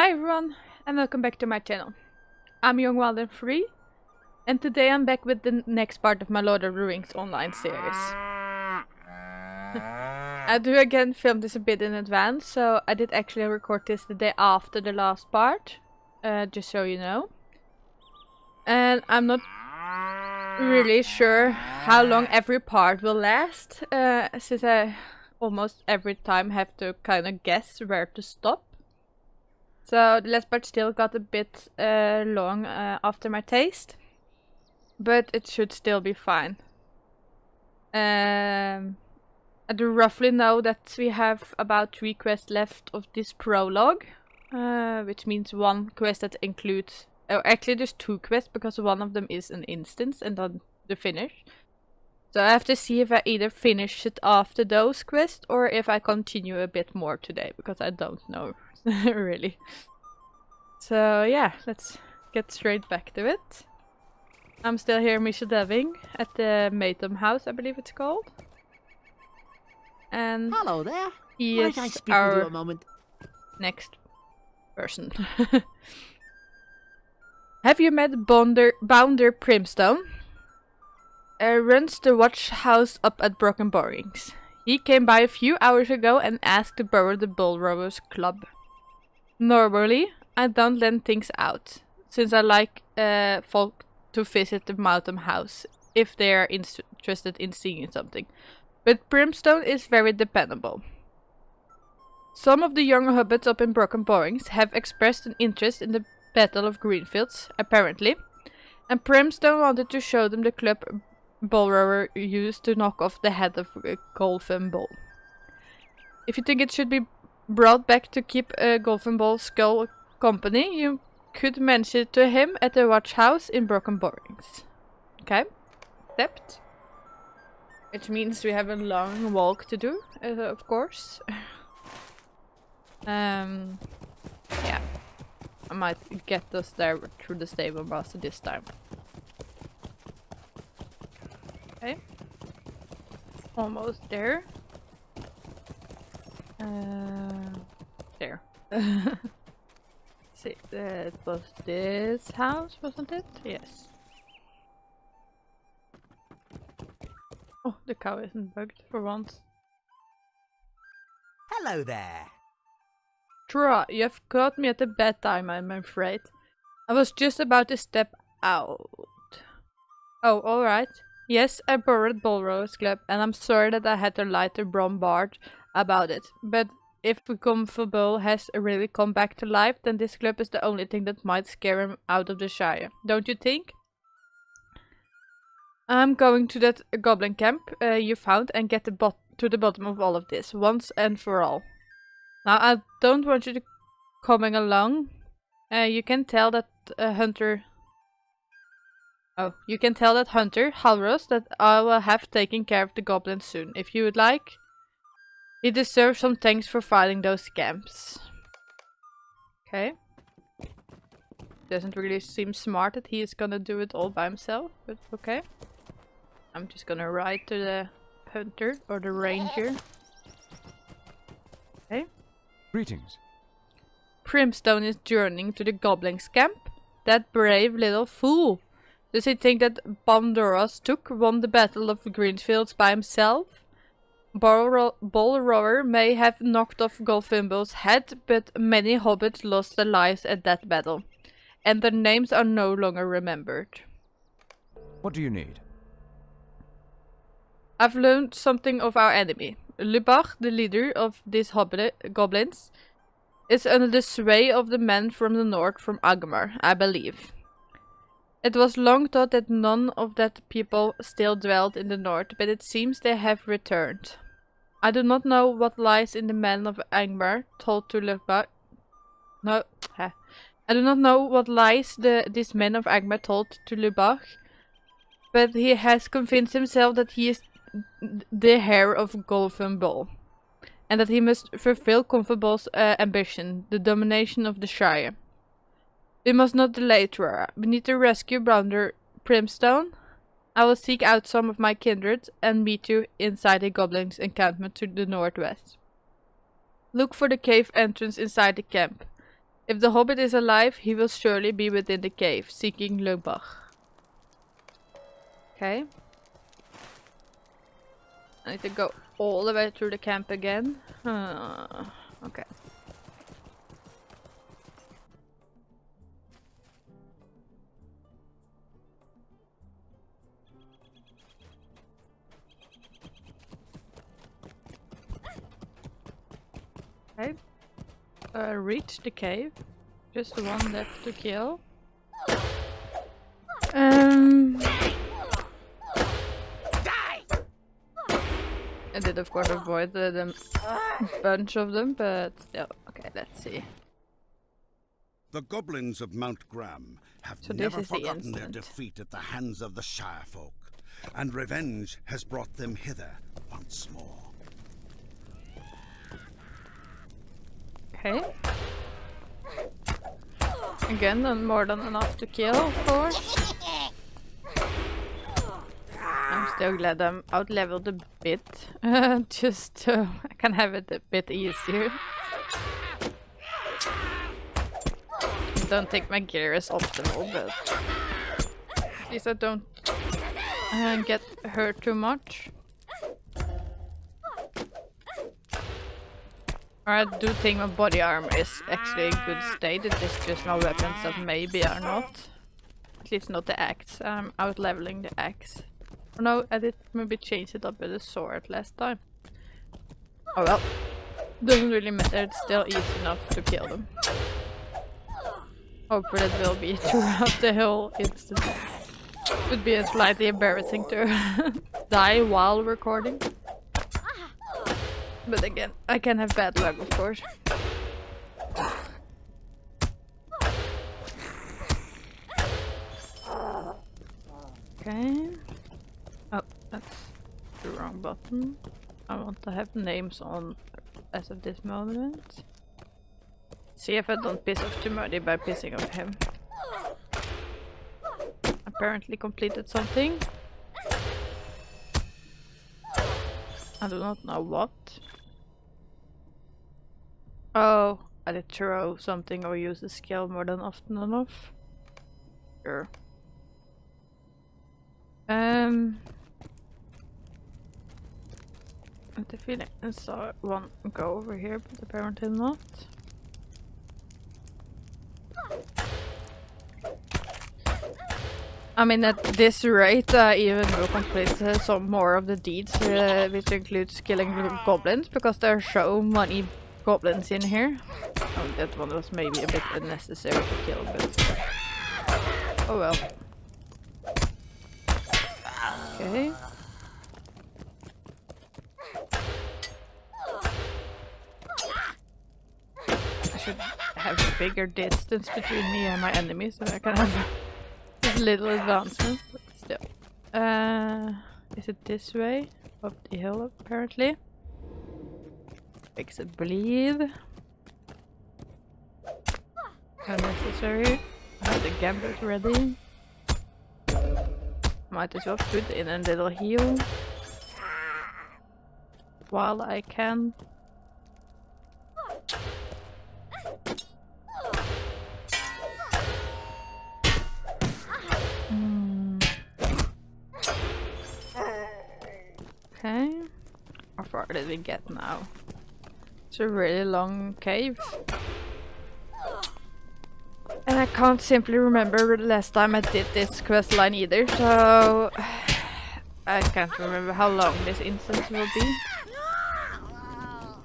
Hi everyone, and welcome back to my channel. I'm Young Wild and Free, and today I'm back with the next part of my Lord of the Rings online series. I do again film this a bit in advance, so I did actually record this the day after the last part, just so you know. And I'm not really sure how long every part will last, since I almost every time have to kind of guess where to stop. So the last part still got a bit long after my taste, but it should still be fine. I do roughly know that we have about 3 quests left of this prologue, which means one quest that includes... Oh, actually there's 2 quests because one of them is an instance and then the finish. So I have to see if I either finish it after those quests or if I continue a bit more today, because I don't know really. So yeah, let's get straight back to it. I'm still here Reliving at the Matum house, I believe it's called. And hello there. He Might is I speak our with you a moment? next person. Have you met Bounder Primstone? Runs the watch house up at Broken Borings. He came by a few hours ago and asked to borrow the Bull Rowers Club. Normally, I don't lend things out, since I like folk to visit the Matum house if they are interested in seeing something. But Brimstone is very dependable. Some of the young hobbits up in Broken Borings have expressed an interest in the Battle of Greenfields, apparently, and Brimstone wanted to show them the club Bullrower used to knock off the head of Golfin Bull. If you think it should be brought back to keep Golfin Bull skull company, you could mention it to him at the watch house in Broken Borings. Okay, accept. Which means we have a long walk to do, of course. Yeah, I might get us there through the stable master this time. Okay, almost there. There. See, it was this house, wasn't it? Yes. Oh, the cow isn't bugged for once. Hello there. Troy, you have caught me at a bad time, I'm afraid. I was just about to step out. Oh, alright. Yes, I borrowed Bullrose Club, and I'm sorry that I had to lie to Brombard about it. But if Bull has really come back to life, then this club is the only thing that might scare him out of the Shire. Don't you think? I'm going to that goblin camp you found and get to the bottom of all of this, once and for all. Now, I don't want you to coming along. You can tell that Hunter... Oh, you can tell that Hunter, Halros, that I will have taken care of the goblins soon, if you would like. He deserves some thanks for fighting those scamps. Okay. Doesn't really seem smart that he is gonna do it all by himself, but okay. I'm just gonna ride to the hunter, or the ranger. Okay. Greetings. Primstone is journeying to the goblins camp? That brave little fool! Does he think that Bandoras won the Battle of Greenfields by himself? Bullrower may have knocked off Golfinbull's head, but many hobbits lost their lives at that battle, and their names are no longer remembered. What do you need? I've learned something of our enemy. Lubach, the leader of these goblins, is under the sway of the men from the north from Agmar, I believe. It was long thought that none of that people still dwelled in the north, but it seems they have returned. I do not know what lies in the men of Angmar told to Lubach. No, I do not know what lies these men of Angmar told to Lubach, but he has convinced himself that he is the heir of Golfin Bull, and that he must fulfill Golfin Bull's ambition, the domination of the Shire. We must not delay, Trora. We need to rescue Brounder Primstone. I will seek out some of my kindred and meet you inside the goblins' encampment to the northwest. Look for the cave entrance inside the camp. If the hobbit is alive, he will surely be within the cave, seeking Lubach. Okay. I need to go all the way through the camp again. Okay. Okay. Reach the cave. Just one left to kill. I did of course avoid the bunch of them, but still. Okay, let's see. The goblins of Mount Graham have So this never is the forgotten their instant. defeat at the hands of the Shire folk, and revenge has brought them hither once more. Okay. Again, not more than enough to kill, of course. I'm still glad I'm out-leveled a bit, just so I can have it a bit easier. I don't think my gear is optimal, but at least I don't get hurt too much. I do think my body armor is actually in good state, it is just my weapons that maybe are not. At least not the axe. I'm out-leveling the axe. Oh no, I did maybe change it up with the sword last time. Oh well. Doesn't really matter, it's still easy enough to kill them. Hopefully it will be throughout the whole instance. Would be slightly embarrassing to die while recording. But again, I can have bad luck, of course. Okay. Oh, that's the wrong button. I want to have names on as of this moment. See if I don't piss off too much by pissing off him. Apparently completed something. I do not know what. Oh, I did throw something or use the skill more than often enough. Sure. I have the feeling I saw one go over here, but apparently not. I mean, at this rate, I even will complete some more of the deeds, which includes killing the goblins, because there are so many goblins in here. Oh, that one was maybe a bit unnecessary to kill, but oh well. Okay. I should have a bigger distance between me and my enemies so I can have a little advancement, but still. Is it this way? Up the hill, apparently. Makes it bleed. Unnecessary. I have the gambit ready. Might as well put in a little heal while I can. Okay. How far did we get now? It's a really long cave. And I can't simply remember the last time I did this quest line either, so I can't remember how long this instance will be.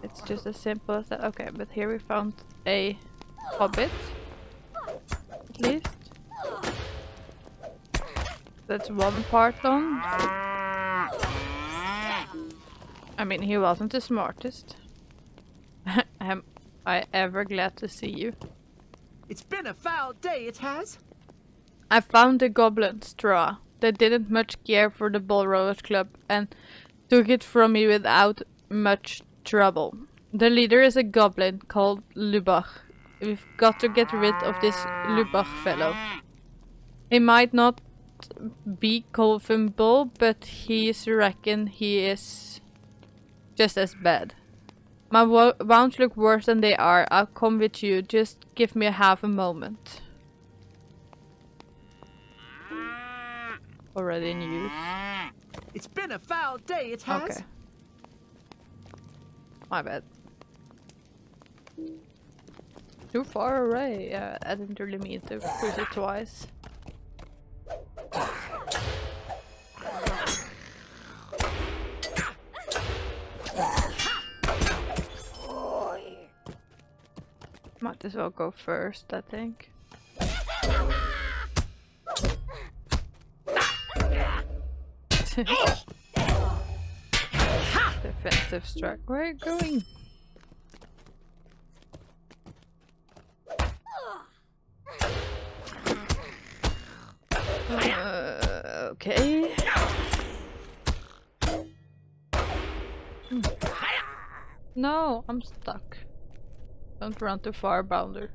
It's just as simple as that. Okay, but here we found a hobbit, at least. That's one part done. I mean, he wasn't the smartest. Am I ever glad to see you? It's been a foul day, it has. I found the goblin straw. They didn't much care for the Bull Rowers Club and took it from me without much trouble. The leader is a goblin called Lubach. We've got to get rid of this Lubach fellow. He might not be culpable, but he's reckon he is just as bad. My wounds look worse than they are. I'll come with you. Just give me half a moment. Already in use. It's been a foul day, it has. Okay. My bad. Too far away. Yeah, I didn't really mean to push it twice. Might as well go first, I think. Defensive strike. Where are you going? Okay. No, I'm stuck. Don't run too far, Bounder.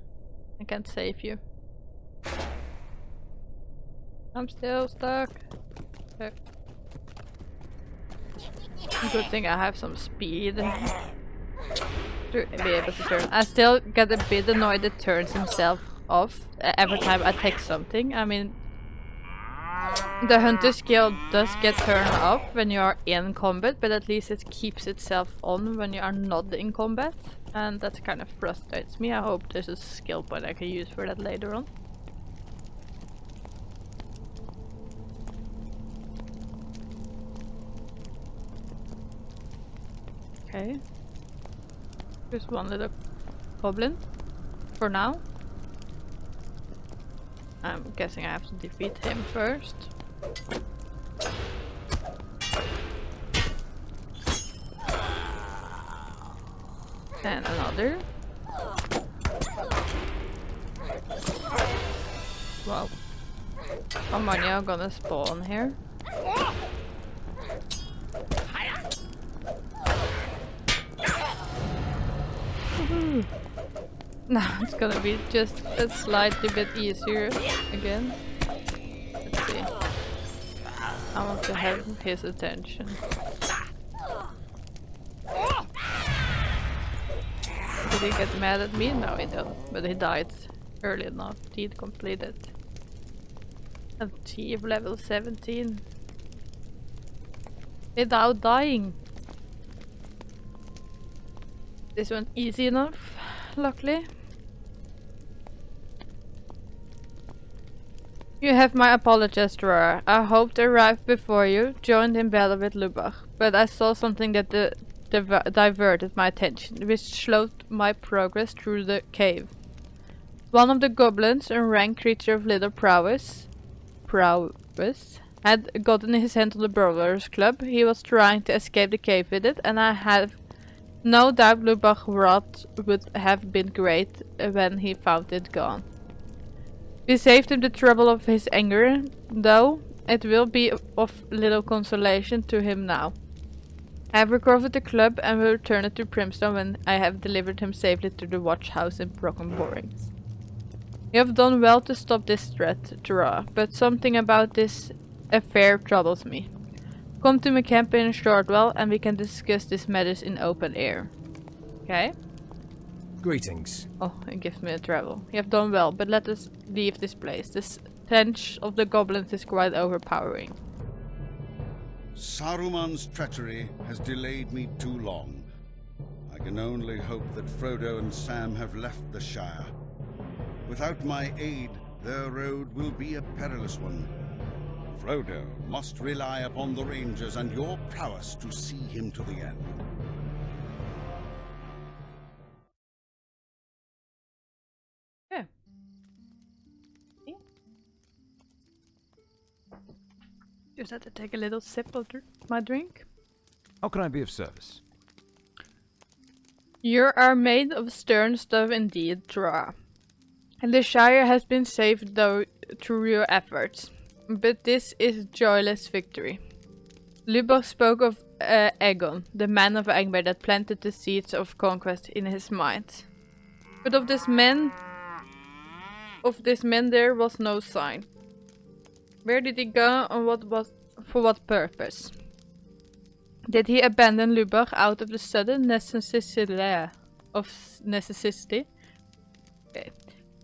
I can't save you. I'm still stuck. Okay. Good thing I have some speed to be able to turn. I still get a bit annoyed that turns himself off every time I take something. I mean, the hunter skill does get turned off when you are in combat, but at least it keeps itself on when you are not in combat. And that kind of frustrates me. I hope there's a skill point I can use for that later on. Okay. Just one little goblin. For now. I'm guessing I have to defeat him first. And another. Wow. How many are gonna spawn here? Woohoo. Now it's gonna be just a slightly bit easier again. Let's see. I want to have his attention. Did he get mad at me? No, he don't. But he died early enough. Deed completed. Achieve level 17. Without dying. This one easy enough, luckily. You have my apologies, Drora. I hoped to arrive before you, joined in battle with Lubach, but I saw something that diverted my attention, which slowed my progress through the cave. One of the goblins, a rank creature of little prowess, had gotten his hand on the Brawler's Club. He was trying to escape the cave with it, and I have no doubt Lubach's wrath would have been great when he found it gone. We saved him the trouble of his anger, though it will be of little consolation to him now. I have recovered the club and will return it to Primstone when I have delivered him safely to the watch house in Broken Borings. You have done well to stop this threat, Dra, but something about this affair troubles me. Come to my camp in Shortwell and we can discuss these matters in open air. Okay? Greetings. Oh, it gives me a travel. You have done well, but let us leave this place. The stench of the goblins is quite overpowering. Saruman's treachery has delayed me too long. I can only hope that Frodo and Sam have left the Shire. Without my aid, their road will be a perilous one. Frodo must rely upon the Rangers and your prowess to see him to the end. Yeah. Just had to take a little sip of my drink. How can I be of service? You are made of stern stuff indeed, Dra. And the Shire has been saved though through your efforts. But this is joyless victory. Lubach spoke of Aegon, the man of Angmar that planted the seeds of conquest in his mind. But of this man there was no sign. Where did he go and for what purpose? Did he abandon Lubach out of the sudden necessity of necessity? Okay.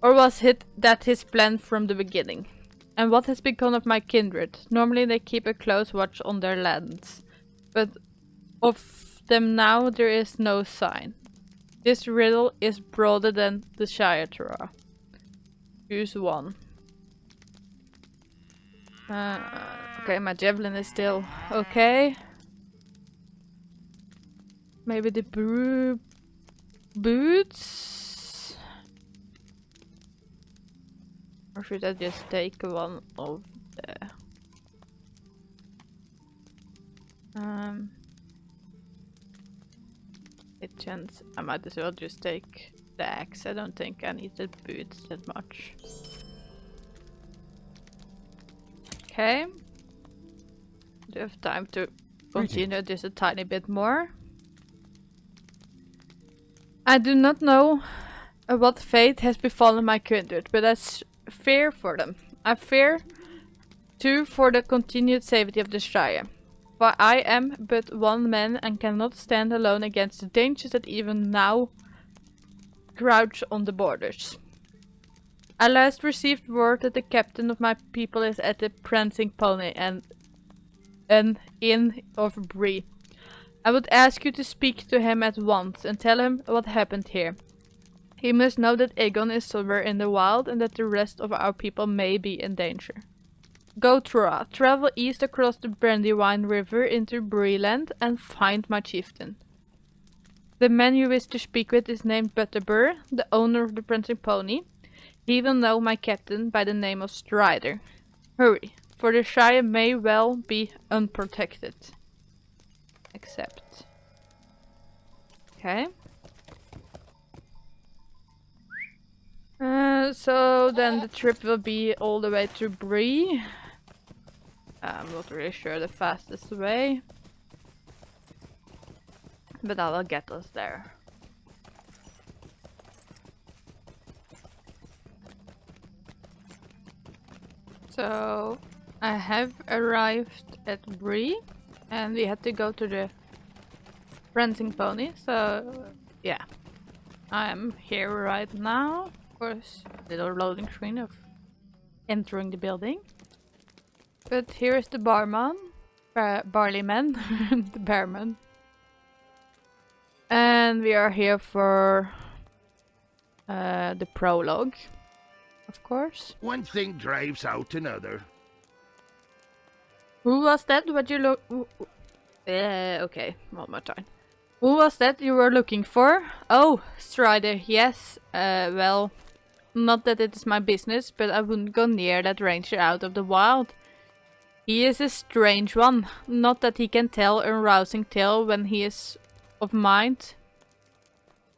Or was it that his plan from the beginning? And what has become of my kindred? Normally they keep a close watch on their lands, but of them now there is no sign. This riddle is broader than the Shire Torah. Choose one. Okay, my javelin is still okay. Maybe the boots? Or should I just take one of the... It chance I might as well just take the axe. I don't think I need the boots that much. Okay. Do have time to continue just a tiny bit more. I do not know what fate has befallen my kindred, but I fear for them. I fear too for the continued safety of the Shire. For I am but one man and cannot stand alone against the dangers that even now crouch on the borders. I last received word that the captain of my people is at the Prancing Pony and an inn of Bree. I would ask you to speak to him at once and tell him what happened here. He must know that Aegon is somewhere in the wild and that the rest of our people may be in danger. Go Troa, travel east across the Brandywine River into Breeland and find my chieftain. The man you wish to speak with is named Butterbur, the owner of the Prancing Pony. He will know my captain by the name of Strider. Hurry, for the Shire may well be unprotected. Accept. Okay. So then the trip will be all the way to Bree. I'm not really sure the fastest way. But that will get us there. So I have arrived at Bree and we had to go to the Prancing Pony, so yeah. I'm here right now. Of course, little loading screen of entering the building. But here is the barman, barleyman, the barman. And we are here for the prologue, of course. One thing drives out another. Who was that? What you look? Okay, one more time. Who was that you were looking for? Oh, Strider. Yes. Well, not that it is my business, but I wouldn't go near that ranger out of the wild. He is a strange one. Not that he can tell a rousing tale when he is of mind.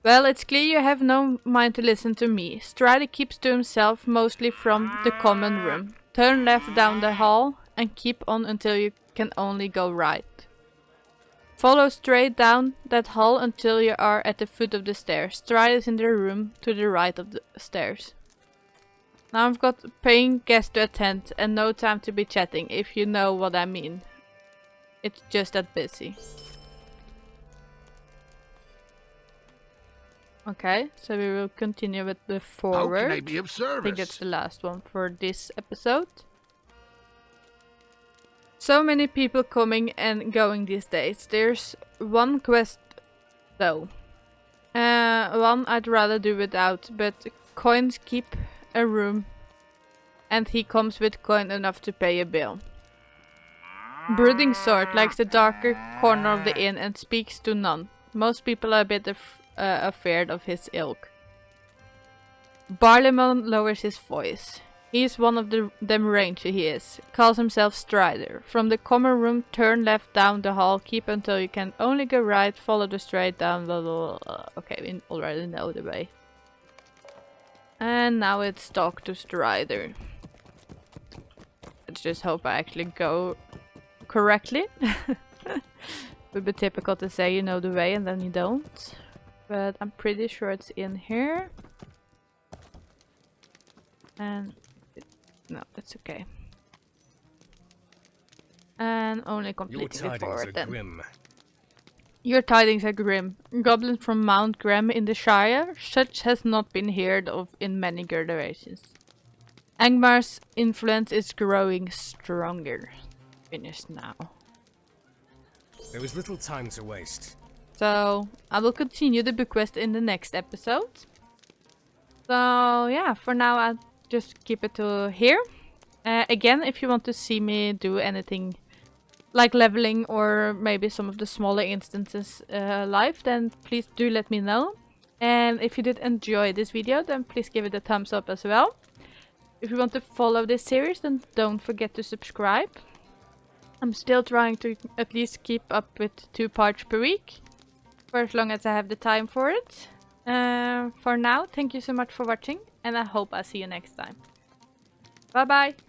Well, it's clear you have no mind to listen to me. Strider keeps to himself, mostly from the common room. Turn left down the hall and keep on until you can only go right. Follow straight down that hall until you are at the foot of the stairs. Strider is in the room to the right of the stairs. Now I've got paying guests to attend and no time to be chatting, if you know what I mean. It's just that busy. Okay, so we will continue with the forward. How can I be of service? I think that's the last one for this episode. So many people coming and going these days. There's one quest though. One I'd rather do without, but coins keep a room and he comes with coin enough to pay a bill. Brooding Sword likes the darker corner of the inn and speaks to none. Most people are a bit afraid of his ilk. Barleyman lowers his voice. He's one of them ranger, he is. Calls himself Strider. From the common room, turn left down the hall, keep until you can only go right, follow the straight down the... Okay, we already know the way. And now it's talk to Strider. Let's just hope I actually go correctly. Would be typical to say you know the way and then you don't. But I'm pretty sure it's in here. And... no, it's okay. And only completely forward then. Grim. Your tidings are grim. Goblins from Mount Graham in the Shire, such has not been heard of in many generations. Angmar's influence is growing stronger. Finished now. There was little time to waste. So, I will continue the book quest in the next episode. So, yeah, for now I'll just keep it to here. Again, if you want to see me do anything like leveling or maybe some of the smaller instances live, then please do let me know. And if you did enjoy this video, then please give it a thumbs up as well. If you want to follow this series, then don't forget to subscribe. I'm still trying to at least keep up with 2 parts per week, for as long as I have the time for it. For now, thank you so much for watching, and I hope I'll see you next time. Bye bye!